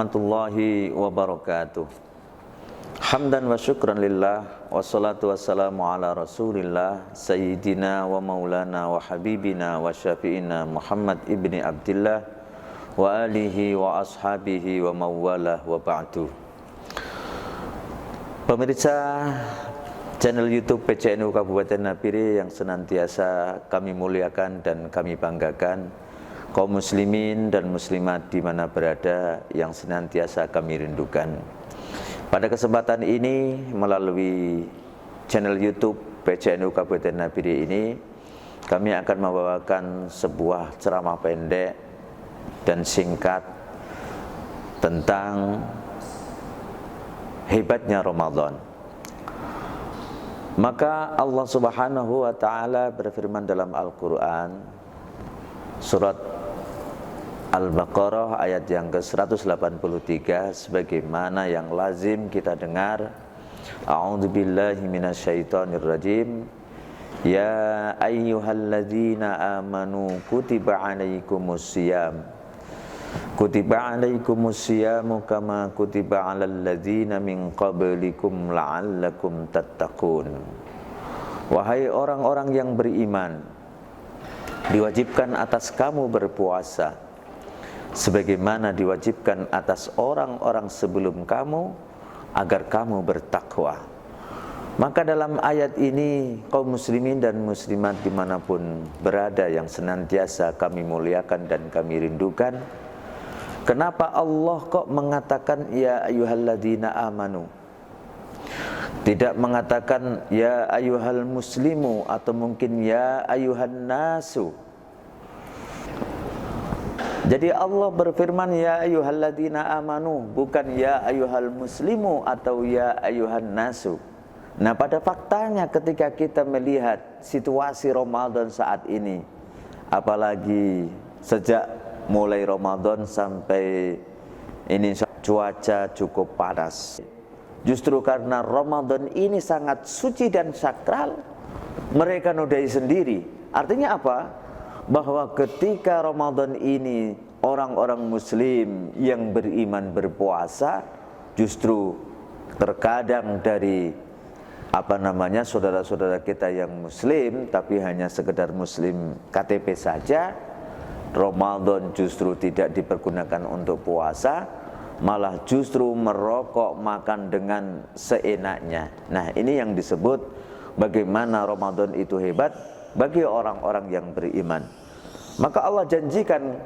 warahmatullahi wabarakatuh. Hamdan wa syukran lillah, wassalatu wassalamu ala rasulillah, sayyidina wa maulana wa habibina wa syafi'ina Muhammad ibni Abdillah wa alihi wa ashabihi wa mawalah wa ba'du. Pemirsa channel YouTube PCNU Kabupaten Nabire yang senantiasa kami muliakan dan kami banggakan, kaum muslimin dan muslimat di mana berada yang senantiasa kami rindukan. Pada kesempatan ini melalui channel YouTube PCNU Kabupaten Nabire ini, kami akan membawakan sebuah ceramah pendek dan singkat tentang hebatnya Ramadan. Maka Allah Subhanahu wa taala berfirman dalam Al-Qur'an surat Al-Baqarah ayat yang ke-183 sebagaimana yang lazim kita dengar. A'udzubillahi minasyaitonirrajim. Ya ayyuhalladzina amanu kutiba alaikumusiyam. Kutiba alaikumusyamu kama kutiba alal ladzina min qablikum la'allakum tattaqun. Wahai orang-orang yang beriman, diwajibkan atas kamu berpuasa sebagaimana diwajibkan atas orang-orang sebelum kamu agar kamu bertakwa. Maka dalam ayat ini kaum muslimin dan muslimat dimanapun berada yang senantiasa kami muliakan dan kami rindukan, kenapa Allah kok mengatakan ya ayyuhalladzina amanu? Tidak mengatakan ya ayyuhal muslimu atau mungkin ya ayyuhan nasu. Jadi Allah berfirman ya ayyuhalladzina amanu, bukan ya ayyuhal muslimu atau ya ayyuhan nasu. Nah, pada faktanya ketika kita melihat situasi Ramadan saat ini, apalagi sejak mulai Ramadan sampai ini cuaca cukup panas. Justru karena Ramadan ini sangat suci dan sakral, mereka nodai sendiri. Artinya apa? Bahwa ketika Ramadan ini orang-orang muslim yang beriman berpuasa, justru terkadang dari saudara-saudara kita yang muslim tapi hanya sekedar muslim KTP saja, Ramadan justru tidak dipergunakan untuk puasa, malah justru merokok, makan dengan seenaknya. Nah, ini yang disebut bagaimana Ramadan itu hebat bagi orang-orang yang beriman. Maka Allah janjikan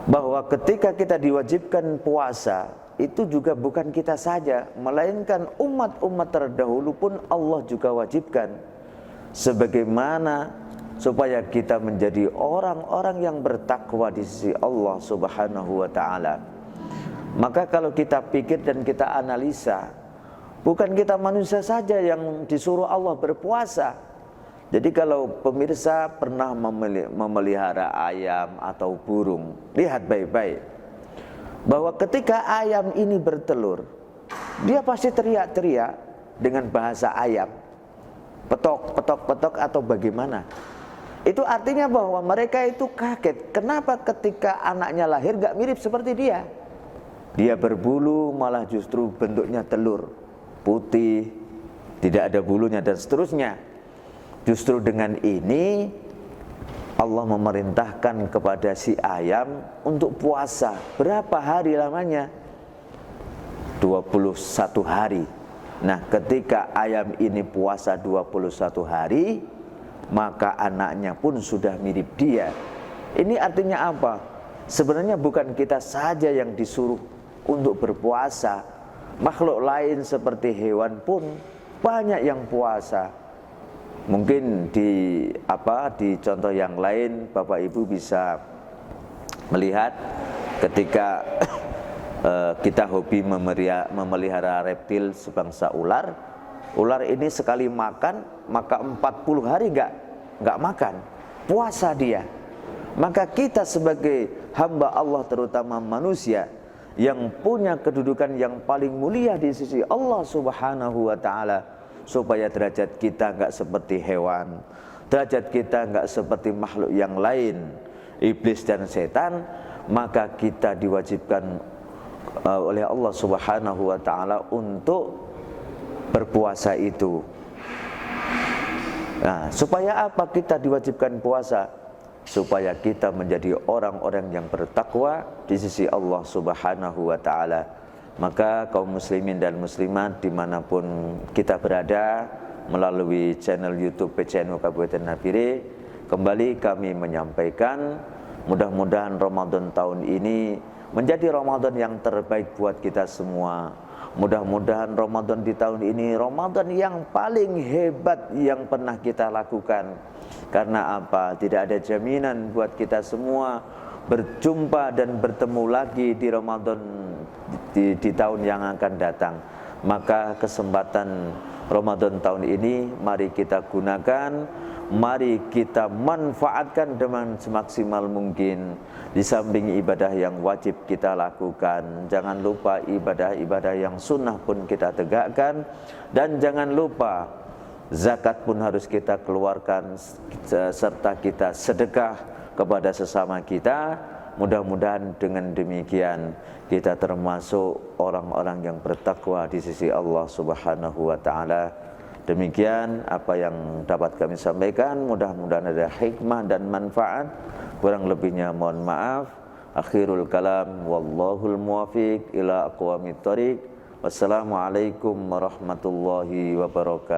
bahwa ketika kita diwajibkan puasa, itu juga bukan kita saja, melainkan umat-umat terdahulu pun Allah juga wajibkan. Sebagaimana supaya kita menjadi orang-orang yang bertakwa di sisi Allah Subhanahu wa taala. Maka kalau kita pikir dan kita analisa, bukan kita manusia saja yang disuruh Allah berpuasa. Jadi kalau pemirsa pernah memelihara ayam atau burung, lihat baik-baik bahwa ketika ayam ini bertelur, dia pasti teriak-teriak dengan bahasa ayam, petok, petok, petok atau bagaimana. Itu artinya bahwa mereka itu kaget. Kenapa ketika anaknya lahir gak mirip seperti dia? Dia berbulu malah justru bentuknya telur, putih, tidak ada bulunya dan seterusnya. Justru dengan ini Allah memerintahkan kepada si ayam untuk puasa. Berapa hari lamanya? 21 hari. Nah, ketika ayam ini puasa 21 hari, maka anaknya pun sudah mirip dia. Ini artinya apa? Sebenarnya bukan kita saja yang disuruh untuk berpuasa. Makhluk lain seperti hewan pun banyak yang puasa. Mungkin di contoh yang lain Bapak Ibu bisa melihat ketika kita hobi memelihara reptil sebangsa ular. Ular ini sekali makan maka 40 hari nggak makan, puasa dia. Maka kita sebagai hamba Allah, terutama manusia yang punya kedudukan yang paling mulia di sisi Allah Subhanahu wa taala, supaya derajat kita nggak seperti hewan, derajat kita nggak seperti makhluk yang lain, iblis dan setan, maka kita diwajibkan oleh Allah Subhanahu wa taala untuk berpuasa itu. Nah, supaya apa kita diwajibkan puasa? Supaya kita menjadi orang-orang yang bertakwa di sisi Allah Subhanahu wa taala. Maka kaum muslimin dan muslimat dimanapun kita berada, melalui channel YouTube PCNU Kabupaten Nabire, kembali kami menyampaikan, mudah-mudahan Ramadan tahun ini menjadi Ramadan yang terbaik buat kita semua. Mudah-mudahan Ramadan di tahun ini Ramadan yang paling hebat yang pernah kita lakukan. Karena apa? Tidak ada jaminan buat kita semua berjumpa dan bertemu lagi di Ramadan di tahun yang akan datang. Maka kesempatan Ramadan tahun ini mari kita gunakan, mari kita manfaatkan dengan semaksimal mungkin. Di samping ibadah yang wajib kita lakukan, jangan lupa ibadah-ibadah yang sunnah pun kita tegakkan. Dan jangan lupa zakat pun harus kita keluarkan, serta kita sedekah kepada sesama kita. Mudah-mudahan dengan demikian kita termasuk orang-orang yang bertakwa di sisi Allah Subhanahu wa taala. Demikian apa yang dapat kami sampaikan, mudah-mudahan ada hikmah dan manfaat. Kurang lebihnya mohon maaf. Akhirul kalam, wallahul muwafiq ila aqwamit thoriq. Wassalamualaikum warahmatullahi wabarakatuh.